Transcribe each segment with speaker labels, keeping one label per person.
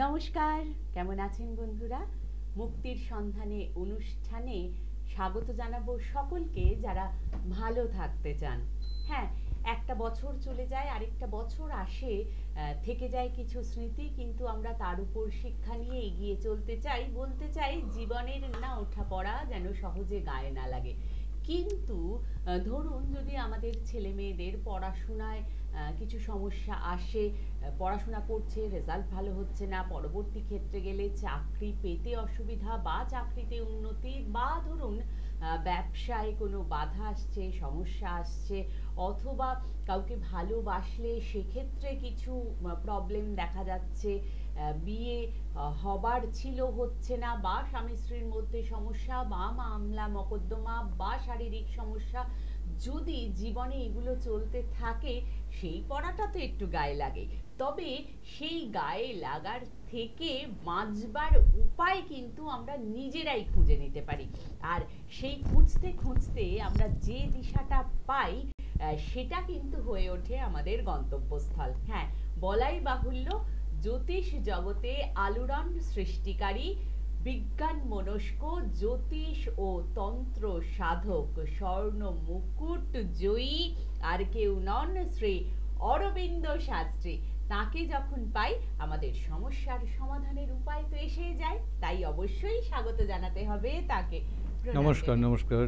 Speaker 1: নমস্কার, কেমন আছেন বন্ধুরা? মুক্তির সন্ধানে অনুষ্ঠানে স্বাগত জানাবো সকলকে যারা ভালো থাকতে চান। হ্যাঁ, একটা বছর চলে যায়, আরেকটা বছর আসে, থেকে যায় কিছু স্মৃতি, কিন্তু আমরা তার উপর শিক্ষা নিয়ে এগিয়ে চলতে চাই। বলতে চাই জীবনের না ওঠা পড়া যেন সহজে গায়ে না লাগে। কিন্তু ধরুন যদি আমাদের ছেলে মেয়েদের পড়াশোনায় কিছু সমস্যা আসে, পড়াশোনা করছে, রেজাল্ট ভালো হচ্ছে না, পরবর্তী ক্ষেত্রে গেলে চাকরি পেতে অসুবিধা বা চাকরিতে উন্নতি, বা ধরুন ব্যবসায় কোনো বাধা আসছে, সমস্যা আসছে, অথবা কাউকে ভালোবাসলে সেক্ষেত্রে কিছু প্রবলেম দেখা যাচ্ছে, বিয়ে হবার ছিল, হচ্ছে না, বা স্বামী স্ত্রীর মধ্যে সমস্যা, বা মামলা মকদ্দমা, বা শারীরিক সমস্যা, যদি জীবনে এগুলো চলতে থাকে, সেই পড়াটা তো একটু গায়ে লাগে। তবে সেই গায়ে লাগার থেকে বাঁচবার উপায় কিন্তু আমরা নিজেরাই খুঁজে নিতে পারি। আর সেই খুঁজতে খুঁজতে আমরা যে দিশাটা পাই, সেটা কিন্তু হয়ে ওঠে আমাদের গন্তব্যস্থল। হ্যাঁ, বলাই বাহুল্য, জ্যোতিষ জগতে আলোড়ন সৃষ্টিকারী, বিজ্ঞান মনস্ক, জ্যোতিষ ও তন্ত্র সাধক, স্বর্ণ মুকুট জয়ী আর কেউ নন, শ্রী অরবিন্দ শাস্ত্রী। তাকে যখন পাই, আমাদের সমস্যার সমাধানের উপায় তো এসে যায়। তাই অবশ্যই স্বাগত জানাতে হবে তাকে।
Speaker 2: নমস্কার। নমস্কার।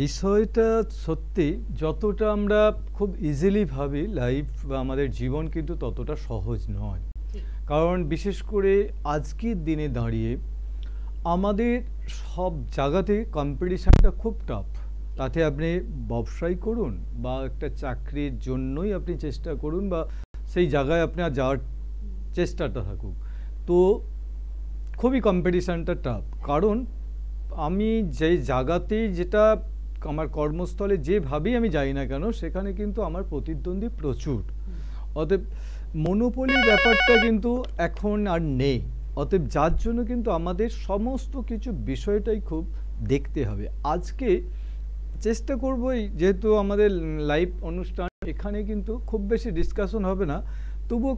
Speaker 2: বিষয়টা সত্যি, যতটা আমরা খুব ইজিলি ভাবি লাইফ বা আমাদের জীবন, কিন্তু ততটা সহজ নয়। কারণ বিশেষ করে আজকের দিনে দাঁড়িয়ে আমাদের সব জায়গাতে কম্পিটিশানটা খুব টাফ। তাতে আপনি ব্যবসাই করুন বা একটা চাকরির জন্যই আপনি চেষ্টা করুন, বা সেই জায়গায় আপনার যাওয়ার চেষ্টাটা থাকুক, তো খুবই কম্পিটিশানটা টাফ। কারণ আমি যে জায়গাতেই, যেটা আমার কর্মস্থলে যেভাবেই আমি যাই না কেন, সেখানে কিন্তু আমার প্রতিদ্বন্দ্বী প্রচুর। অতএব মনোপলির ব্যাপারটা কিন্তু এখন আর নেই। অতএব যার জন্য কিন্তু আমাদের সমস্ত কিছু বিষয়টাই খুব দেখতে হবে। আজকে চেষ্টা করবই, যেহেতু আমাদের লাইভ অনুষ্ঠান, এখানে কিন্তু খুব বেশি ডিসকাশন হবে না, তবুও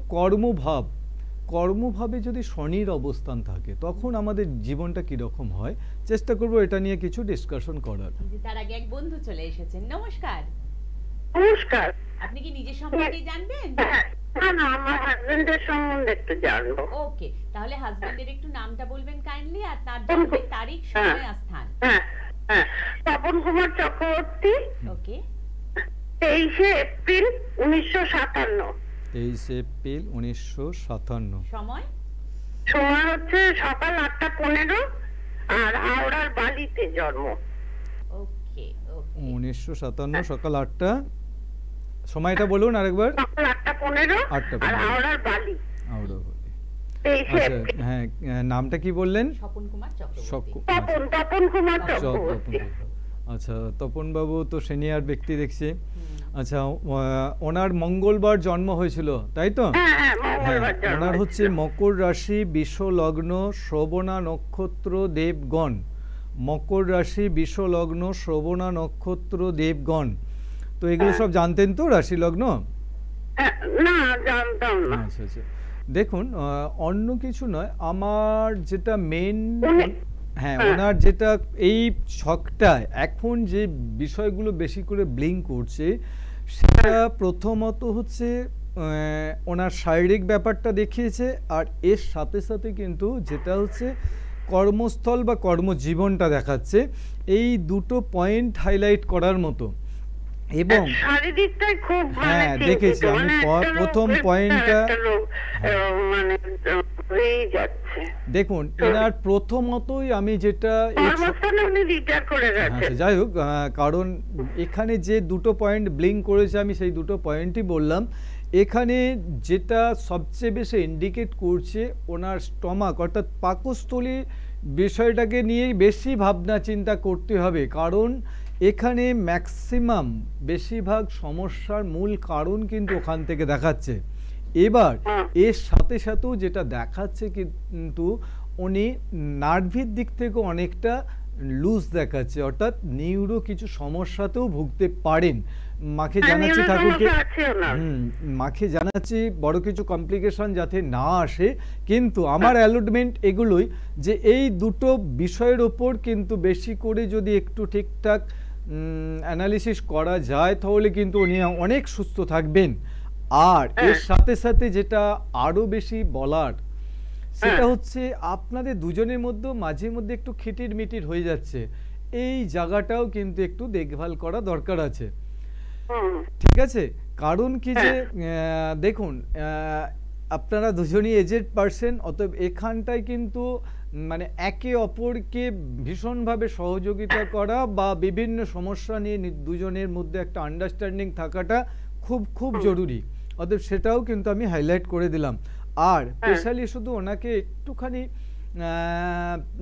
Speaker 2: কর্মভাবে যদি শনির অবস্থান থাকে, তখন আমাদের জীবনটা কিরকম হয়, চেষ্টা করব এটা নিয়ে কিছু ডিসকাশন করার।
Speaker 1: তার আগে এক বন্ধু চলে এসেছেন। নমস্কার।
Speaker 3: নমস্কার।
Speaker 1: আপনি কি নিজের সম্পর্কে জানবেন?
Speaker 3: না, আমার হাজবেন্ডের সম্বন্ধে একটু জানবো।
Speaker 1: ওকে, তাহলে হাজবেন্ডের একটু নামটা বলবেন কাইন্ডলি, আর তার জন্মের তারিখ, সময় আর স্থান।
Speaker 3: তপন কুমার চক্রবর্তী।
Speaker 1: ওকে।
Speaker 3: 23 এপ্রিল 1957।
Speaker 2: 23 এপ্রিল 1957।
Speaker 1: সময়
Speaker 3: হচ্ছে সকাল 8:15, আর হাওড়ার বালিতে জন্ম।
Speaker 1: ওকে।
Speaker 2: 1957 সকাল 8টা। সময়টা বলুন আরেকবার।
Speaker 3: সকাল 8:15, আর হাওড়ার বালি। আচ্ছা,
Speaker 2: হ্যাঁ, নামটা কি বললেন?
Speaker 1: স্বপন কুমার চক্রবর্তী।
Speaker 3: তপন কুমার চক্রবর্তী।
Speaker 2: আচ্ছা, তপন বাবু তো সিনিয়র ব্যক্তি দেখছি। আচ্ছা, ওনার মঙ্গলবার জন্ম হয়েছিল, তাই তো? ওনার হচ্ছে মকর রাশি, বিষ লগ্ন, শ্রবণা নক্ষত্র, দেবগণ। মকর রাশি, বিষ লগ্ন, শ্রবণা নক্ষত্র, দেবগণ। তো এগুলো সব জানতেন তো, রাশি লগ্ন?
Speaker 3: না, জানতাম না।
Speaker 2: আচ্ছা আচ্ছা, দেখুন, অন্য কিছু নয়, আমার যেটা মেন, হ্যাঁ, ওনার যেটা এই ছকটায় এখন যে বিষয়গুলো বেশি করে ব্লিঙ্ক করছে, সেটা প্রথমত হচ্ছে ওনার শারীরিক ব্যাপারটা দেখিয়েছে, আর এর সাথে সাথে কিন্তু যেটা হচ্ছে কর্মস্থল বা কর্মজীবনটা দেখাচ্ছে। এই দুটো পয়েন্ট হাইলাইট করার মতো। এবং হ্যাঁ, দেখেছি আমি প্রথম পয়েন্টটা। দেখুন, এনার প্রথমতই আমি যেটা, যাই হোক, কারণ এখানে যে দুটো পয়েন্ট ব্লিঙ্ক করেছে, আমি সেই দুটো পয়েন্টই বললাম। এখানে যেটা সবচেয়ে বেশি ইন্ডিকেট করছে, ওনার স্টমাক অর্থাৎ পাকস্থলী বিষয়টাকে নিয়েই বেশি ভাবনা চিন্তা করতে হবে। কারণ এখানে ম্যাক্সিমাম বেশিরভাগ সমস্যার মূল কারণ কিন্তু ওখান থেকে দেখাচ্ছে। এবার এর সাথে সাথেও যেটা দেখাচ্ছে, কিন্তু উনি নার্ভির দিক থেকে অনেকটা লুজ দেখাচ্ছে, অর্থাৎ নিউরো কিছু সমস্যাতেও ভুগতে পারেন। মাকে জানাচ্ছি ঠাকুরকে,
Speaker 3: আছে ওনার।
Speaker 2: মাকে জানাচ্ছি বড় কিছু কমপ্লিকেশন যাতে না আসে, কিন্তু আমার অ্যালটমেন্ট এগুলোই যে এই দুটো বিষয়ের ওপর কিন্তু বেশি করে যদি একটু ঠিকঠাক অ্যানালিসিস করা যায় তাহলে কিন্তু উনি অনেক সুস্থ থাকবেন। আর এর সাথে সাথে যেটা আরো বেশি বলার সেটা হচ্ছে আপনাদের দুজনের মধ্যে মাঝে মধ্যে একটু খিটির মিটির হয়ে যাচ্ছে, এই জায়গাটাও কিন্তু একটু দেখভাল করা দরকার আছে, ঠিক আছে? কারণ কি যে দেখুন আপনারা দুজনই এজেড পারসন, অতএব এখানটায় কিন্তু মানে একে অপরকে ভীষণভাবে সহযোগিতা করা বা বিভিন্ন সমস্যা নিয়ে দুজনের মধ্যে একটা আন্ডারস্ট্যান্ডিং থাকাটা খুব খুব জরুরি, অতএব সেটাও কিন্তু আমি হাইলাইট করে দিলাম। আর স্পেশালি শুধু ওনাকে একটুখানি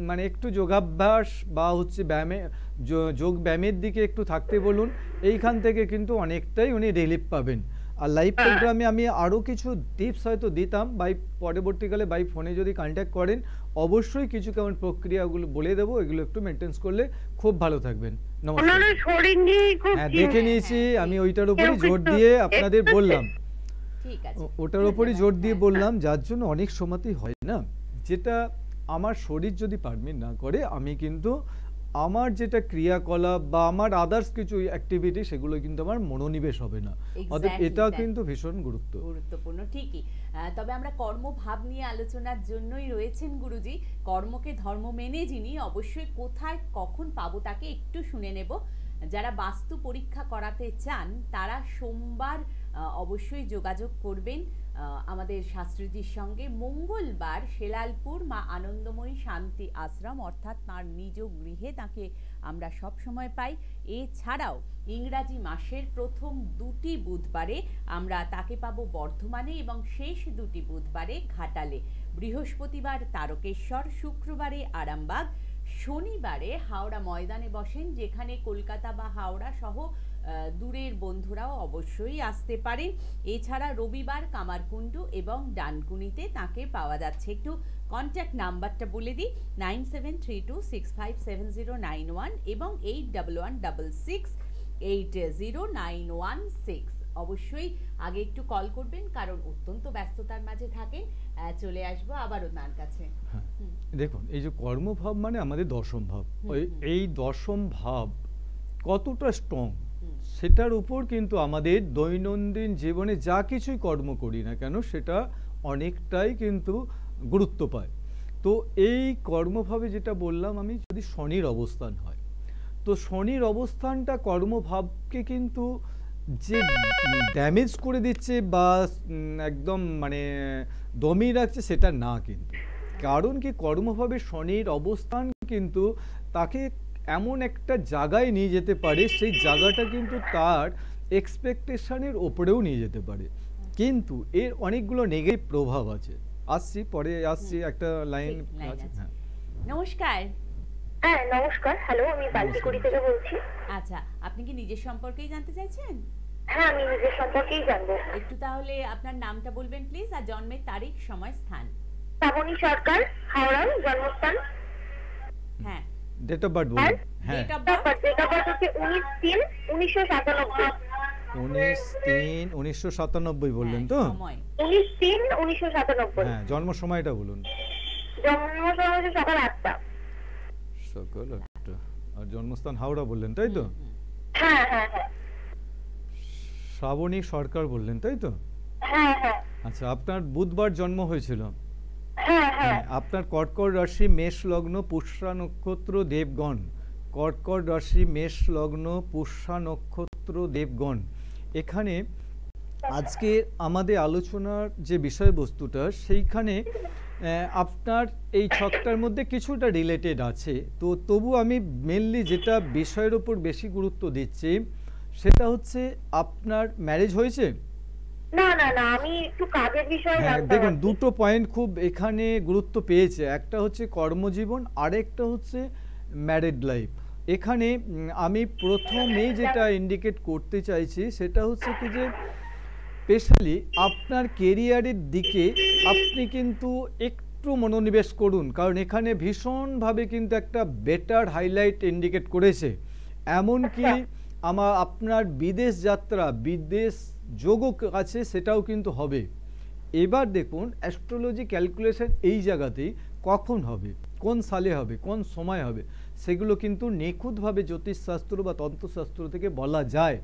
Speaker 2: মানে একটু যোগাভ্যাস বা হচ্ছে যোগ ব্যায়ামের দিকে একটু থাকতে বলুন, এইখান থেকে কিন্তু অনেকটাই উনি রিলিফ পাবেন। আর লাইভ প্রোগ্রামে আমি আরও কিছু টিপস হয়তো দিতাম, পরবর্তীকালে বাই ফোনে যদি কন্ট্যাক্ট করেন অবশ্যই কিছু কেমন প্রক্রিয়াগুলো বলে দেবো, এগুলো একটু মেনটেন্স করলে খুব ভালো থাকবেন। নমস্কার। হ্যাঁ দেখে নিয়েছি আমি, ওইটার উপরই জোর দিয়ে আপনাদের বললাম, ওটার উপরই জোর দিয়ে বললাম, যার জন্য অনেক সময়তেই হয় না, যেটা আমার শরীর যদি পারমিট না করে আমি কিন্তু আমার যেটা ক্রিয়াকলাপ বা আমার আদার্স কিছু অ্যাক্টিভিটি সেগুলো কিন্তু আমার মনোনিবেশ হবে না, অতএব এটা কিন্তু ভীষণ গুরুত্বপূর্ণ।
Speaker 1: ঠিকই। তবে আমরা কর্মভাব নিয়ে আলোচনার জন্যই রয়েছেন গুরুজি, কর্মকে ধর্ম মেনে যিনি, অবশ্যই কোথায় কখন পাবো তাকে একটু শুনে নেব। যারা বাস্তু পরীক্ষা করাতে চান তারা সোমবার অবশ্যই যোগাযোগ করবেন আমাদের শাস্ত্রীজির সঙ্গে। মঙ্গলবার শেলালপুর মা আনন্দময়ী শান্তি আশ্রম অর্থাৎ তার নিজ গৃহে তাকে আমরা সব সময় পাই। এছাড়াও ইংরাজি মাসের প্রথম দুটি বুধবারে আমরা তাকে পাবো বর্ধমানে এবং শেষ দুটি বুধবারে ঘাটালে। বৃহস্পতিবার তারকেশ্বর, শুক্রবারে আরামবাগ, শনিবারে হাওড়া ময়দানে বসেন, যেখানে কলকাতা বা হাওড়া সহ দূরের বন্ধুরাও অবশ্যই আসতে পারেন। এছাড়া রবিবার কামারকুণ্ডু এবং ডানকুনিতে তাকে পাওয়া যাচ্ছে। একটু কন্ট্যাক্ট নাম্বারটা বলে দিই, 9732657091 এবং 8116809116। অবশ্যই আগে একটু কল করবেন কারণ অত্যন্ত ব্যস্ততার মাঝে থাকেন। চলে আসবো আবারও তার কাছে।
Speaker 2: দেখুন এই যে কর্মভাব মানে আমাদের দশম ভাব, এই দশম ভাব কতটা স্ট্রং সেটার উপর কিন্তু আমাদের দৈনন্দিন জীবনে যা কিছুই কর্ম করি না কেন সেটা অনেকটাই কিন্তু গুরুত্ব পায়। তো এই কর্মভাবে যেটা বললাম আমি, যদি শনির অবস্থান হয় তো শনির অবস্থানটা কর্মভাবকে কিন্তু যে ড্যামেজ করে দিচ্ছে বা একদম মানে দমিয়ে রাখছে সেটা না, কিন্তু কারণ কি কর্মভাবে শনির অবস্থান কিন্তু তাকে এমন একটা জায়গায় নিয়ে যেতে পারে, সেই জায়গাটা কিন্তু তার এক্সপেকটেশনের ওপরেও নিয়ে যেতে পারে, কিন্তু এর অনেকগুলো নেগেটিভ প্রভাব আছে। পরে আসছি একটা লাইন আছে। হ্যাঁ
Speaker 1: নমস্কার।
Speaker 4: হ্যাঁ নমস্কার, হ্যালো, আমি বালতিকুড়ি থেকে বলছি।
Speaker 1: আচ্ছা, আপনি কি নিজের সম্পর্কেই জানতে চাইছেন?
Speaker 4: হ্যাঁ আমি নিজের সম্পর্কেই জানবো।
Speaker 1: একটু তাহলে আপনার নামটা বলবেন প্লিজ, আর জন্মের তারিখ, সময়, স্থান।
Speaker 4: শ্রাবণী সরকার, হাওড়া, জন্মস্থান।
Speaker 1: হ্যাঁ
Speaker 2: ডেট অফ বার্থ বলুন। হ্যাঁ
Speaker 4: ডেট অফ বার্থ হচ্ছে 19/3/1997।
Speaker 2: 19/3/1997 বললেন তো?
Speaker 4: 19/3/1997।
Speaker 2: হ্যাঁ জন্ম সময়টা বলুন।
Speaker 4: জন্ম সময় হচ্ছে সকাল 8টা।
Speaker 2: সকাল 8টা। আর জন্মস্থান হাওড়া বললেন তাই তো?
Speaker 4: হ্যাঁ হ্যাঁ হ্যাঁ।
Speaker 2: শ্রাবণী সরকার বললেন তাই তো?
Speaker 4: হ্যাঁ হ্যাঁ।
Speaker 2: আচ্ছা, আপনার বুধবার জন্ম হয়েছিল?
Speaker 4: হ্যাঁ হ্যাঁ।
Speaker 2: আপনার কর্কট রাশি, মেষ লগ্ন, পুষ্যা নক্ষত্র, দেবগণ। কর্কট রাশি, মেষ লগ্ন, পুষ্যা নক্ষত্র, দেবগণ। এখানে আজকে আমাদের আলোচনার যে বিষয়বস্তুটা সেইখানে আপনার এই ছকটার মধ্যে কিছুটা রিলেটেড আছে, তো তবু আমি মেনলি যেটা বিষয়ের উপর বেশি গুরুত্ব দিচ্ছি সেটা হচ্ছে আপনার ম্যারেজ হয়েছে?
Speaker 4: না না না, আমি একটু কাজের বিষয়ে জানতে।
Speaker 2: দেখুন দুটো পয়েন্ট খুব এখানে গুরুত্ব পেয়েছে, একটা হচ্ছে কর্মজীবন, আরেকটা হচ্ছে ম্যারিড লাইফ। এখানে আমি প্রথমেই যেটা ইন্ডিকেট করতে চাইছি সেটা হচ্ছে কি যে স্পেশালি আপনার কেরিয়ারের দিকে আপনি কিন্তু একটু মনোনিবেশ করুন, কারণ এখানে ভীষণভাবে কিন্তু একটা বেটার হাইলাইট ইন্ডিকেট করেছে। এমনকি আপনার বিদেশ যাত্রা, বিদেশ যোগও আছে, সেটাও কিন্তু হবে। এবার দেখুন অ্যাস্ট্রোলজি ক্যালকুলেশন এই জায়গাতেই কখন হবে, কোন সালে হবে, কোন সময় হবে, সেগুলো কিন্তু নিখুঁতভাবে জ্যোতিষশাস্ত্র বা তন্ত্রশাস্ত্র থেকে বলা যায়।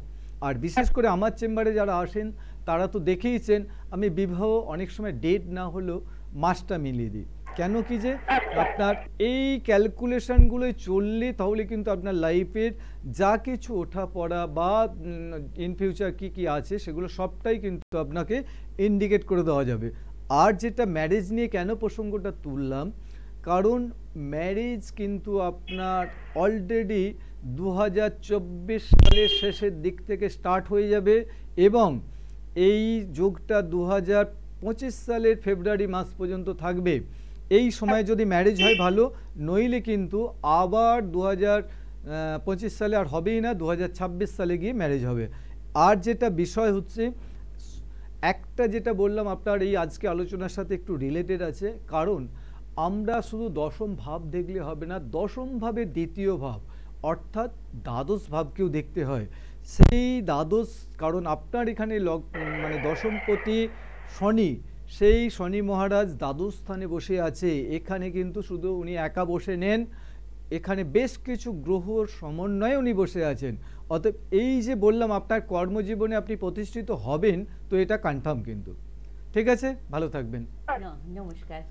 Speaker 2: আর বিশেষ করে আমার চেম্বারে যারা আসেন তারা তো দেখেইছেন আমি বিবাহ অনেক সময় ডেট না হলেও মাসটা মিলিয়ে দিই। কেন কি যে আপনার এই ক্যালকুলেশনগুলোই চললে তাহলে কিন্তু আপনার লাইফের যা কিছু ওঠা পড়া বা ইন ফিউচার কি কি আছে সেগুলো সবটাই কিন্তু আপনাকে ইন্ডিকেট করে দেওয়া যাবে। আর যেটা ম্যারেজ নিয়ে কেন প্রসঙ্গটা তুললাম, কারণ ম্যারেজ কিন্তু আপনার অলরেডি 2024 সালের শেষের দিক থেকে স্টার্ট হয়ে যাবে এবং এই যোগটা 2025 সালের ফেব্রুয়ারি মাস পর্যন্ত থাকবে। এই সময় যদি ম্যারেজ হয় ভালো, নইলে কিন্তু আবার 2025 সালে আর হবেই না, 2026 সালে গিয়ে ম্যারেজ হবে। আর যেটা বিষয় হচ্ছে, একটা যেটা বললাম আপনার এই আজকে আলোচনার সাথে একটু রিলেটেড আছে, কারণ আমরা শুধু দশম ভাব দেখলে হবে না, দশম ভাবের দ্বিতীয় ভাব অর্থাৎ দ্বাদশ ভাবকেও দেখতে হয়। সেই দ্বাদশ, কারণ আপনার এখানে মানে দশমপতি শনি, সেই শনি মহারাজ দ্বাদশ স্থানে বসে আছে। এখানে কিন্তু শুধু উনি একা বসে নেন, এখানে বেশ কিছু গ্রহর সমন্বয়ে উনি বসে আছেন। অতএব এই যে বললাম আপনার কর্মজীবনে আপনি প্রতিষ্ঠিত হবেন, তো এটা কনফার্ম কিন্তু। ঠিক আছে, ভালো থাকবেন।
Speaker 1: নমস্কার।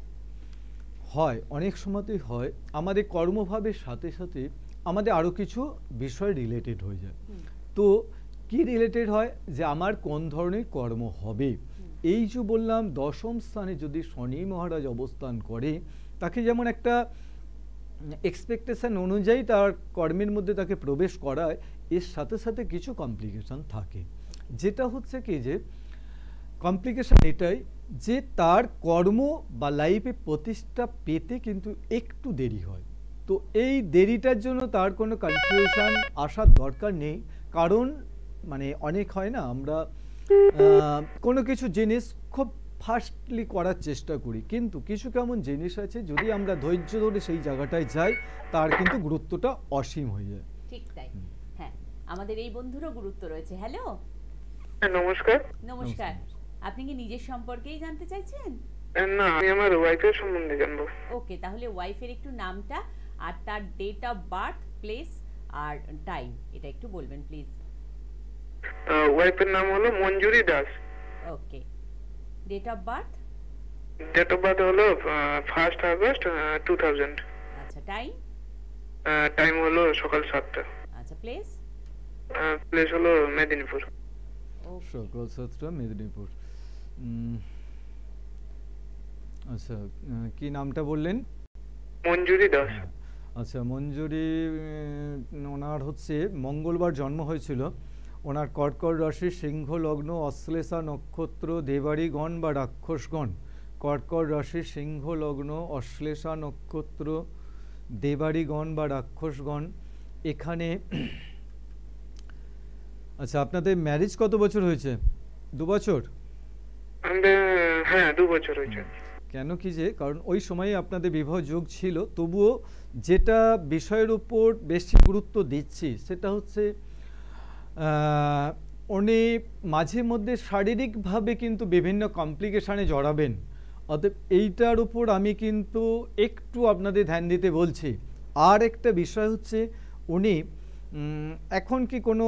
Speaker 2: হয় অনেক সময়তেই হয় আমাদের কর্মভাবের সাথে সাথে আমাদের আরও কিছু বিষয় রিলেটেড হয়ে যায়। তো কি রিলেটেড হয়, যে আমার কোন ধরনের কর্ম হবে। এই যে বললাম দশম স্থানে যদি শনি মহারাজ অবস্থান করে, তাকে যেমন একটা এক্সপেকটেশন অনুযায়ী তার কর্মের মধ্যে তাকে প্রবেশ করায়, এর সাথে সাথে কিছু কমপ্লিকেশন থাকে। যেটা হচ্ছে কি যে কমপ্লিকেশন এটাই যে তার কর্ম বা লাইফে প্রতিষ্ঠা পেতে কিন্তু একটু দেরি হয়। তো এই দেরিটার জন্য তার কোনো কনফিউশন আসার দরকার নেই, কারণ মানে অনেক হয় না আমরা কোনো কিছু জিনিস খুব ফাস্টলি করার চেষ্টা করি, কিন্তু কিছু কেমন জিনিস আছে যদি আমরা ধৈর্য ধরে সেই জায়গাটায় যাই, তার কিন্তু গুরুত্বটা অসীম হয়ে যায়।
Speaker 1: ঠিক তাই। হ্যাঁ, আমাদের এই বন্ধুরও গুরুত্ব রয়েছে। হ্যালো,
Speaker 3: নমস্কার।
Speaker 1: নমস্কার। আপনি কি নিজের সম্পর্কেই জানতে চাইছেন?
Speaker 3: না, আমি আমার ওয়াইফের সম্বন্ধে জানবো।
Speaker 1: ওকে, তাহলে ওয়াইফের একটু নামটা আর তার ডেট অফ বার্থ, প্লেস আর টাইম এটা একটু বলবেন প্লিজ।
Speaker 3: ওয়াইফের নাম হলো Manjuri Das.
Speaker 1: Okay, date of birth?
Speaker 3: Date of birth হলো 1 আগস্ট 2000।
Speaker 1: আচ্ছা, টাইম?
Speaker 3: টাইম হলো সকাল 7টা।
Speaker 1: আচ্ছা, প্লেস?
Speaker 3: প্লেস হলো মেদিনীপুর।
Speaker 2: সকাল 7টা, মেদিনীপুর। আচ্ছা, কি নামটা বললেন?
Speaker 3: মঞ্জুরি দাস।
Speaker 2: আচ্ছা, মঞ্জুরি ওনার হচ্ছে মঙ্গলবার জন্ম হয়েছিল। ওনার কর্কট রাশি, সিংহ লগ্ন, অশ্লেষা নক্ষত্র, দেবাড়িগণ বা রাক্ষসগণ। কর্কট রাশি, সিংহ লগ্ন, অশ্লেষা নক্ষত্র, দেবাড়িগণ বা রাক্ষসগণ। এখানে আচ্ছা, আপনাদের ম্যারেজ কত বছর হয়েছে? 2 বছর?
Speaker 3: হ্যাঁ, 2 বছর হয়েছে।
Speaker 2: কেন কি যে, কারণ ওই সময়ে আপনাদের বিবাহ যোগ ছিল, তবুও যেটা বিষয়ের উপর বেশি গুরুত্ব দিচ্ছি সেটা হচ্ছে উনি মাঝে মধ্যে শারীরিকভাবে কিন্তু বিভিন্ন কমপ্লিকেশানে জড়াবেন। অতএব এইটার উপর আমি কিন্তু একটু আপনাদের ধ্যান দিতে বলছি। আর একটা বিষয় হচ্ছে, উনি এখন কি কোনো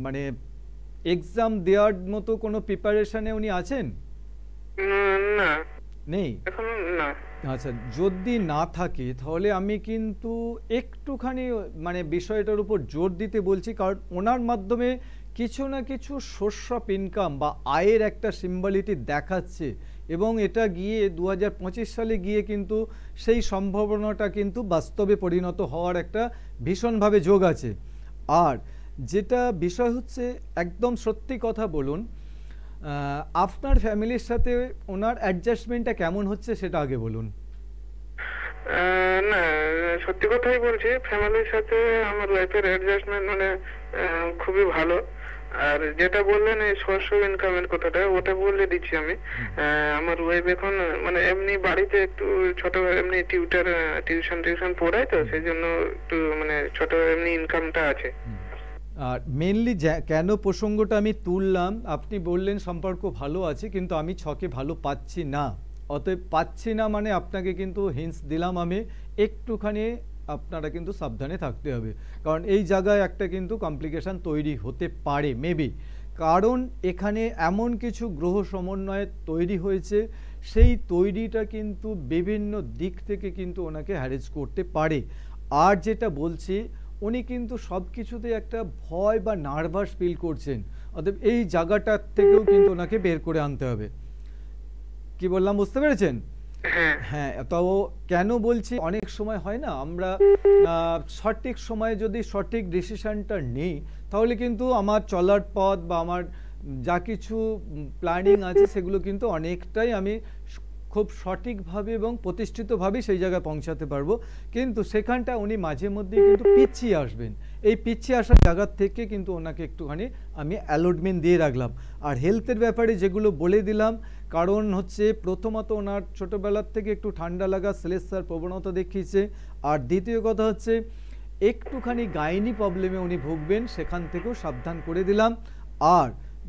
Speaker 2: মানে এক্সাম দেওয়ার মতো কোনো প্রিপারেশানে উনি আছেন?
Speaker 3: না,
Speaker 2: নেই
Speaker 3: এখন না।
Speaker 2: আচ্ছা, যদি না থাকে তাহলে আমি কিন্তু একটুখানি মানে বিষয়টার উপর জোর দিতে বলছি, কারণ ওনার মাধ্যমে কিছু না কিছু সোর্স অফ ইনকাম বা আয়ের একটা সিম্বলিটি দেখাচ্ছে, এবং এটা গিয়ে 2025 সালে গিয়ে কিন্তু সেই সম্ভাবনাটা কিন্তু বাস্তবে পরিণত হওয়ার একটা ভীষণভাবে যোগ আছে। আর যেটা বিষয় হচ্ছে, একদম সত্যি কথা বলুন, আপনার ফ্যামিলির সাথে ওনার অ্যাডজাস্টমেন্টটা কেমন হচ্ছে সেটা আগে বলুন।
Speaker 3: না, সত্যি কথাই বলছি, ফ্যামিলির সাথে আমার ওয়াইফের অ্যাডজাস্টমেন্ট মানে খুবই ভালো। আর যেটা বললেন এই সোর্স অফ ইনকামের কথাটা, ওটা বলে দিচ্ছি আমি। আমার ওয়াইফ এখন মানে এমনি বাড়িতে একটু ছোট এমনি টিউশন পড়ায়, তো সেই জন্য একটু মানে ছোট এমনি ইনকামটা আছে।
Speaker 2: আর মেনলি কেন প্রসঙ্গটা আমি তুললাম, আপনি বললেন সম্পর্ক ভালো আছে কিন্তু আমি ছকে ভালো পাচ্ছি না, অতএব পাচ্ছি না মানে আপনাকে কিন্তু হিন্টস দিলাম আমি, একটুখানি আপনারা কিন্তু সাবধানে থাকতে হবে, কারণ এই জায়গায় একটা কিন্তু কমপ্লিকেশান তৈরি হতে পারে মেবি, কারণ এখানে এমন কিছু গ্রহ সমন্বয়ে তৈরি হয়েছে, সেই তৈরিটা কিন্তু বিভিন্ন দিক থেকে কিন্তু ওনাকে হ্যারেজ করতে পারে। আর যেটা বলছি, উনি কিন্তু সব কিছুতে একটা ভয় বা নার্ভাস ফিল করছেন, অতএব এই জায়গাটার থেকেও কিন্তু ওনাকে বের করে আনতে হবে। কি বললাম বুঝতে পেরেছেন? হ্যাঁ, তো কেন বলছি, অনেক সময় হয় না আমরা সঠিক সময়ে যদি সঠিক ডিসিশনটা নিই তাহলে কিন্তু আমার চলার পথ বা আমার যা কিছু প্ল্যানিং আছে সেগুলো কিন্তু অনেকটাই আমি খুব সঠিকভাবে এবং প্রতিষ্ঠিতভাবে সেই জায়গায় পৌঁছাতে পারবো, কিন্তু সেখানটা উনি মাঝে মধ্যেই কিন্তু পিছিয়ে আসবেন। এই পিছিয়ে আসার জায়গা থেকে কিন্তু ওনাকে একটুখানি আমি অ্যালটমেন্ট দিয়ে রাখলাম। আর হেলথের ব্যাপারে যেগুলো বলে দিলাম, কারণ হচ্ছে প্রথমত ওনার ছোটোবেলার থেকে একটু ঠান্ডা লাগা শ্লেষার প্রবণতা দেখিয়েছে, আর দ্বিতীয় কথা হচ্ছে একটুখানি গাইনি প্রবলেমে উনি ভুগবেন, সেখান থেকেও সাবধান করে দিলাম। আর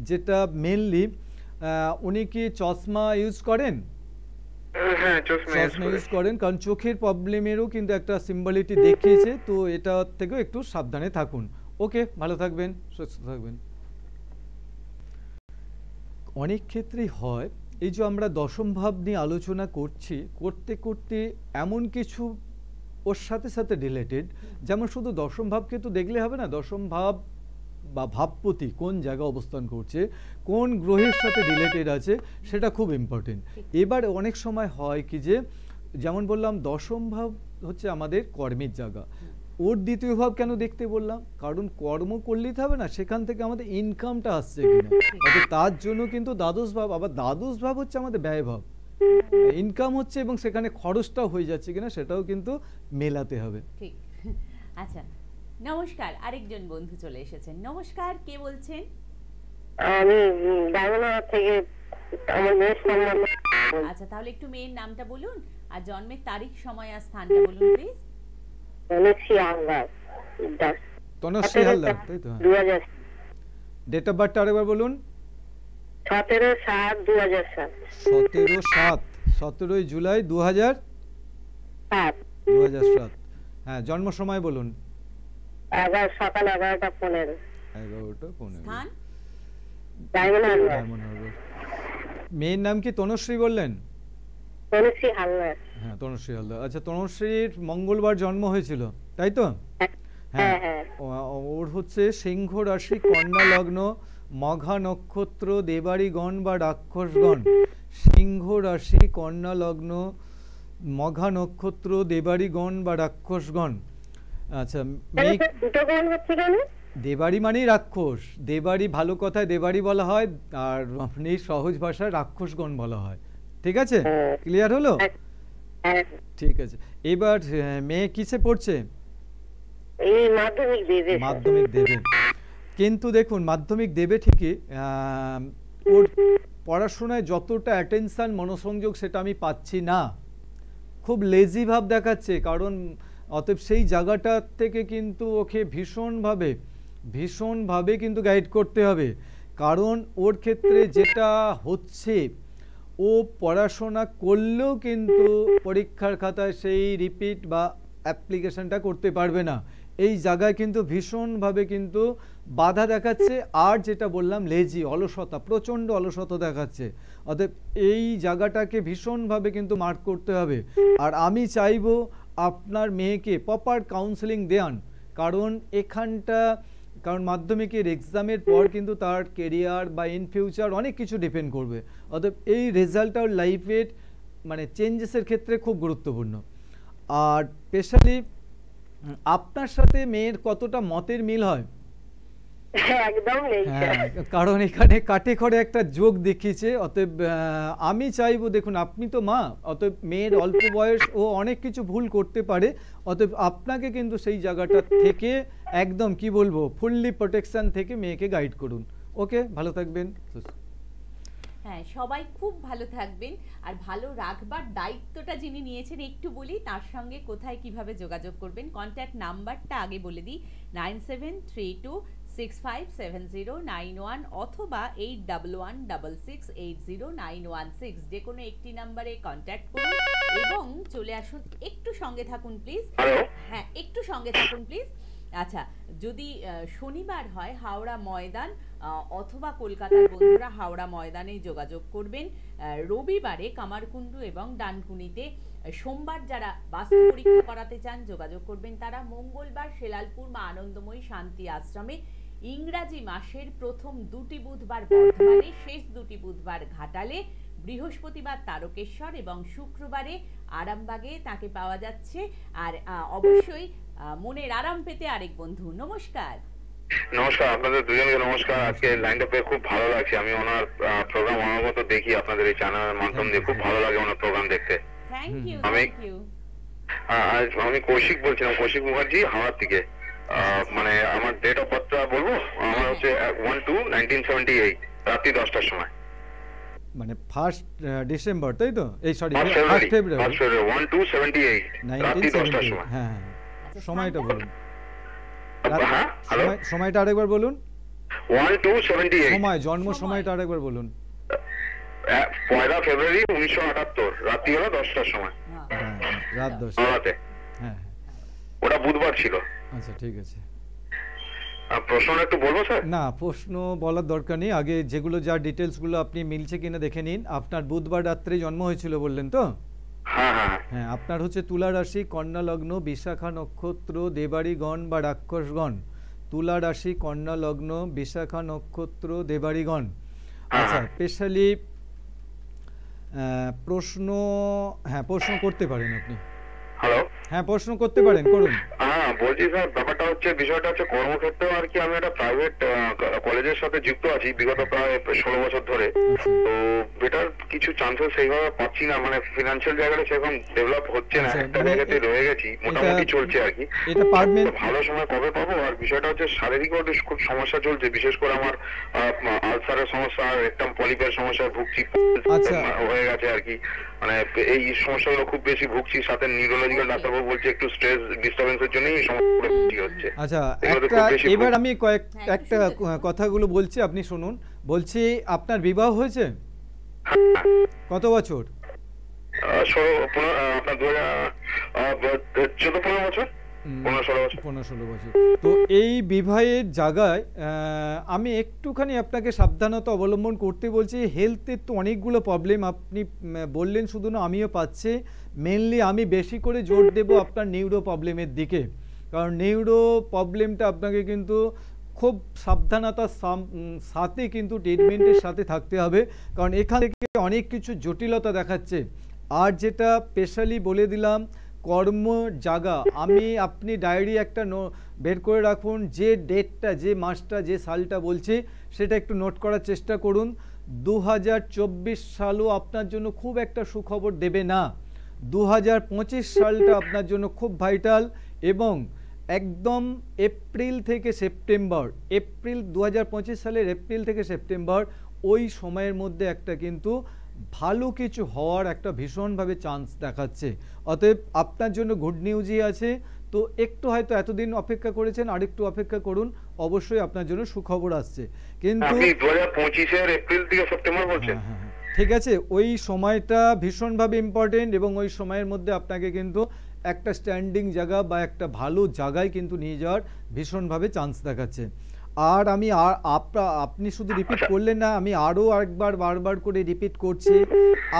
Speaker 2: যেটা মেনলি, উনি কি চশমা ইউজ করেন?
Speaker 3: হ্যাঁ, চশমা
Speaker 2: ইউজ করেন, কারণ চোখের প্রবলেমেরও কিন্তু একটা সিম্বলিটি দেখিয়েছে, তো এটা থেকেও একটু সাবধানে থাকুন। ওকে, ভালো থাকবেন, সুস্থ থাকবেন। অনেক ক্ষেত্রেই হয় এই যে আমরা দশম ভাব নিয়ে আলোচনা করছি, করতে করতে এমন কিছু ওর সাথে সাথে রিলেটেড, যেমন শুধু দশম ভাবকে তো দেখলে হবে না, দশম ভাব বা ভাবপতি কোন জায়গায় অবস্থান করছে, কোন গ্রহের সাথে রিলেটেড আছে, সেটা খুব ইম্পর্টেন্ট। এবার অনেক সময় হয় কি যে, যেমন বললাম দশম ভাব হচ্ছে আমাদের কর্মের জায়গা, ওর দ্বিতীয় ভাব কেন দেখতে বললাম, কারণ কর্ম করলেই হবে না, সেখান থেকে আমাদের ইনকামটা আসছে কিনা, তার জন্য কিন্তু দ্বাদশ ভাব, আবার দ্বাদশ ভাব হচ্ছে আমাদের ব্যয় ভাব, ইনকাম হচ্ছে এবং সেখানে খরচটাও হয়ে যাচ্ছে কিনা সেটাও কিন্তু মেলাতে হবে।
Speaker 1: ঠিক। আচ্ছা, নমস্কার, আরেকজন বন্ধু চলে এসেছেন। নমস্কার, কে বলছেন?
Speaker 4: আমি ডায়মন্ড থেকে আমার মেয়ের সম্বন্ধে।
Speaker 1: আচ্ছা, তাহলে একটু মেয়ের নামটা বলুন আর জন্মের তারিখ, সময় আর স্থানটা বলুন প্লিজ।
Speaker 4: তনুশ্রী হালদার।
Speaker 2: তনুশ্রী হালদার, তাই তো?
Speaker 4: 2000।
Speaker 2: ডেট অফ বার্থটা আরেকবার বলুন।
Speaker 4: 17/7/2007।
Speaker 2: 17 জুলাই 2007। হ্যাঁ, জন্ম সময় বলুন।
Speaker 4: সকাল 11টা 15।
Speaker 2: 11টা 15।
Speaker 1: স্থান?
Speaker 4: ডায়মন্ড হারবার।
Speaker 2: মেয়ের নাম কি তনুশ্রী বললেন?
Speaker 4: তনুশ্রী হালদার।
Speaker 2: হ্যাঁ, তনুশ্রী হালদার। আচ্ছা, তনুশ্রীর মঙ্গলবার জন্ম হয়েছিল, তাই তো? হ্যাঁ, ওর হচ্ছে সিংহ রাশি, কন্যা লগ্ন, মঘা নক্ষত্র, দেবাড়িগণ বা রাক্ষসগণ। সিংহ রাশি, কন্যা লগ্ন, মঘা নক্ষত্র, দেবাড়িগণ বা রাক্ষসগণ। আচ্ছা, দেবাড়ি মানেই রাক্ষস, দেবাড়ি ভালো কথায় দেবাড়ি বলা হয়, আর আপনি সহজ ভাষায় রাক্ষসগণ বলা হয়। ঠিক আছে, ক্লিয়ার হলো? ঠিক আছে। এবার মেয়ে কিসে পড়ছে? মাধ্যমিক দেবে, কিন্তু দেখুন মাধ্যমিক দেবে ঠিকই, ওর পড়াশোনায় যতটা অ্যাটেনশন মনোসংযোগ সেটা আমি পাচ্ছি না, খুব লেজি ভাব দেখাচ্ছে, কারণ অতএব সেই জায়গাটা থেকে কিন্তু ওকে ভীষণভাবে কিন্তু গাইড করতে হবে, কারণ ওর ক্ষেত্রে যেটা হচ্ছে, ও পড়াশোনা করলেও কিন্তু পরীক্ষার খাতায় সেই রিপিট বা অ্যাপ্লিকেশনটা করতে পারবে না, এই জায়গায় কিন্তু ভীষণভাবে কিন্তু বাধা দেখাচ্ছে। আর যেটা বললাম লেজি, অলসতা, প্রচণ্ড অলসতা দেখাচ্ছে, অতএব এই জায়গাটাকে ভীষণভাবে কিন্তু মার্ক করতে হবে। আর আমি চাইবো আপনার মেয়েকে প্রপার কাউন্সেলিং দেন, কারণ কারণ মাধ্যমিকের এক্সামের পর কিন্তু তার কেরিয়ার বা ইন ফিউচার অনেক কিছু ডিপেন্ড করবে, অতএব এই রেজাল্টটা ওর লাইফের মানে চেঞ্জেসের ক্ষেত্রে খুব গুরুত্বপূর্ণ। আর স্পেশালি আপনার সাথে মেয়ের কতটা মতের মিল হয়?
Speaker 4: একদম নেই,
Speaker 2: কারণ এখানে কাটে খড়ে একটা যোগ দেখিয়েছে, অতএব আমি চাইবো, দেখুন আপনি তো মা, অতএব মেয়ের অল্প বয়স, ও অনেক কিছু ভুল করতে পারে, অতএব আপনাকে কিন্তু সেই জায়গাটা থেকে একদম কি বলবো ফুললি প্রোটেকশন থেকে মেয়েকে গাইড করুন। ওকে, ভালো থাকবেন।
Speaker 1: হ্যাঁ, সবাই খুব ভালো থাকবেন। আর ভালো রাখবার দায়িত্বটা যিনি নিয়েছেন একটু বলি, তার সঙ্গে কোথায় কিভাবে যোগাযোগ করবেন। কন্ট্যাক্ট নাম্বারটা আগে বলে দিই, 9732 657091 অথবা 8116680916 যে কোনো একটি নম্বরে কন্ট্যাক্ট করুন এবং চলে আসুন। একটু সঙ্গে থাকুন প্লিজ। হ্যাঁ, একটু সঙ্গে থাকুন প্লিজ। আচ্ছা, যদি শনিবার হয় হাওড়া ময়দান অথবা কলকাতার বন্ধুরা হাওড়া ময়দানেই যোগাযোগ করবেন। রবিবারে কামারকুণ্ডু এবং ডানকুনিতে, সোমবার যারা বাস্তু পরীক্ষা করাতে চান যোগাযোগ করবেন তারা। মঙ্গলবার শেলালপুর মা আনন্দময়ী শান্তি আশ্রমে, ইংরাজি মাসের প্রথম 2টি বুধবার বর্ধমানে, শেষ 2টি বুধবার ঘাটালে, বৃহস্পতিবার তারকেশ্বর এবং শুক্রবারে আরামবাগে তাকে পাওয়া যাচ্ছে। আর অবশ্যই মনের আরাম পেতে আরেক বন্ধু। নমস্কার।
Speaker 3: নমস্কার, আপনাদের দুজনকে নমস্কার। আজকে লাইনটা পেয়ে খুব ভালো লাগছে। আমি ওনার প্রোগ্রাম অনবরত দেখি, আপনাদের এই চ্যানেলের মাধ্যম দিয়ে খুব ভালো লাগে ওনার প্রোগ্রাম দেখতে।
Speaker 1: Thank you.
Speaker 3: আমি কৌশিক বলছিলাম, কৌশিক মুখার্জি, হাওড়ার থেকে। মানে আমার ডেট অফ বার্থটা বলবো? আমার হচ্ছে 1/2/1978 রাত্রি 10টার সময়।
Speaker 2: মানে 1 ডিসেম্বর, তাই তো? এই সরি
Speaker 3: 1 ফেব্রুয়ারি 1/2/78 রাত্রি 10টার সময়।
Speaker 2: হ্যাঁ, সময়টা বলুন।
Speaker 3: হ্যাঁ, হ্যালো,
Speaker 2: সময়টা আরেকবার বলুন।
Speaker 3: 1/2/78
Speaker 2: সময়, জন্ম সময়টা আরেকবার বলুন।
Speaker 3: 1 ফেব্রুয়ারি 1978 রাত্রি হলো 10টার সময়।
Speaker 2: রাত 10টা। হ্যাঁ,
Speaker 3: ওটা বুধবার ছিল।
Speaker 2: আচ্ছা, ঠিক আছে।
Speaker 3: প্রশ্ন একটু বলবো স্যার?
Speaker 2: না, প্রশ্ন বলার দরকার নেই। আগে যেগুলো যা ডিটেলসগুলো আপনি মিলছে কিনা দেখে নিন। আপনার বুধবার রাত্রে জন্ম হয়েছিল বললেন তো? হ্যাঁ, আপনার হচ্ছে তুলা রাশি, কন্যা লগ্ন, বিশাখা নক্ষত্র, দেবাড়িগণ বা রাক্ষসগণ। তুলা রাশি, কন্যা লগ্ন, বিশাখা নক্ষত্র, দেবাড়িগণ। আচ্ছা, স্পেশালি প্রশ্ন, হ্যাঁ প্রশ্ন করতে পারেন আপনি।
Speaker 3: হ্যালো,
Speaker 2: হ্যাঁ প্রশ্ন করতে পারেন, করুন।
Speaker 3: হ্যাঁ, বলছি স্যার, ব্যাপারটা হচ্ছে, বিষয়টা হচ্ছে কর্মক্ষেত্রে আর কি আমি একটা প্রাইভেট কলেজের সাথে যুক্ত আছি বিগত প্রায় 16 বছর ধরে। তো বেটার কিছু চান্সেস সেইভাবে পাচ্ছি না, মানে ফিনান্সিয়াল জায়গাটা সেরকম ডেভেলপ হচ্ছে না, একটা জায়গাতে রয়ে গেছি, মোটামুটি চলছে আর কি।
Speaker 2: এটা পারবেন?
Speaker 3: ভালো সময় কবে পাবো? আর বিষয়টা হচ্ছে শারীরিকও খুব সমস্যা চলছে, বিশেষ করে আমার আলসারের সমস্যা আর একদম পলিপের সমস্যায় ভুগছি, হয়ে গেছে আর কি। মানে এই সমস্যাগুলো খুব বেশি ভুগছি, সাথে নিউরোলজিক্যাল ডাক্তারবাবু বলছে একটু স্ট্রেস ডিস্টারবেন্সের জন্যই এই সমস্যাগুলো হচ্ছে।
Speaker 2: আচ্ছা, এবার আমি একটা কথাগুলো বলছি, আপনি শুনুন। বলছি, আপনার বিবাহ হয়েছে? কত বছর?
Speaker 3: 15 বছর।
Speaker 2: 15-16 বছর। তো এই বিবাহের জায়গায় আমি একটুখানি আপনাকে সাবধানতা অবলম্বন করতে বলছি। হেলথের তো অনেকগুলো প্রবলেম আপনি বললেন, শুধু না আমিও পাচ্ছি। মেনলি আমি বেশি করে জোর দেব আপনার নিউরো প্রবলেমের দিকে, কারণ নিউরো প্রবলেমটা আপনাকে কিন্তু খুব সাবধানতার সাথে কিন্তু ট্রিটমেন্টের সাথে থাকতে হবে, কারণ এখান থেকে অনেক কিছু জটিলতা দেখাচ্ছে। আর যেটা স্পেশালি বলে দিলাম, কর্ম জায়গা, আপনি ডায়েরি একটা বের করে রাখুন, যে ডেটটা, যে মাসটা, যে সালটা বলছি সেটা একটু নোট করার চেষ্টা করুন। 2024 সালও আপনার জন্য খুব একটা সুখবর দেবে না। 2025 সালটা আপনার জন্য খুব ভাইটাল, এবং একদম এপ্রিল থেকে সেপ্টেম্বর, 2025 সালের এপ্রিল থেকে সেপ্টেম্বর, ওই সময়ের মধ্যে একটা কিন্তু ভালো কিছু হওয়ার একটা ভীষণভাবে চান্স দেখাচ্ছে। অতএব আপনার জন্য গুড নিউজই আছে। তো একটু হয়তো এতদিন অপেক্ষা করেছেন, আরেকটু অপেক্ষা করুন, অবশ্যই আপনার জন্য সুখবর আসছে। কিন্তু
Speaker 3: 2025 এপ্রিল থেকে সেপ্টেম্বর বলছেন?
Speaker 2: ঠিক আছে, ওই সময়টা ভীষণভাবে ইম্পর্টেন্ট, এবং ওই সময়ের মধ্যে আপনাকে কিন্তু একটা স্ট্যান্ডিং জায়গা বা একটা ভালো জায়গায় কিন্তু নিয়ে যাওয়ার ভীষণভাবে চান্স দেখাচ্ছে। আর আপনি শুধু রিপিট করলেন না, আমি আরও একবার বারবার করে রিপিট করছি,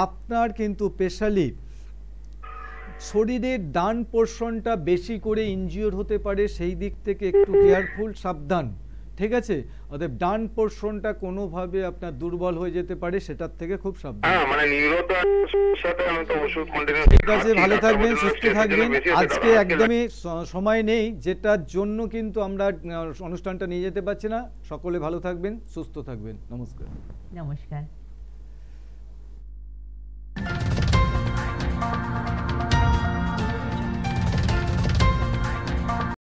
Speaker 2: আপনার কিন্তু স্পেশালি শরীরের ডান পোর্শনটা বেশি করে ইনজিওর হতে পারে, সেই দিক থেকে একটু কেয়ারফুল, সাবধান। ঠিক আছে, অতএব ডান পোর্শনটা কোনোভাবে আপনার দুর্বল হয়ে যেতে পারে, সেটার থেকে খুব সাবধান। ঠিক আছে, ভালো থাকবেন, সুস্থ থাকবেন। আজকে একদমই সময় নেই, যেটার জন্য কিন্তু আমরা অনুষ্ঠানটা নিয়ে যেতে পারছি না। সকলে ভালো থাকবেন, সুস্থ থাকবেন। নমস্কার।
Speaker 1: নমস্কার।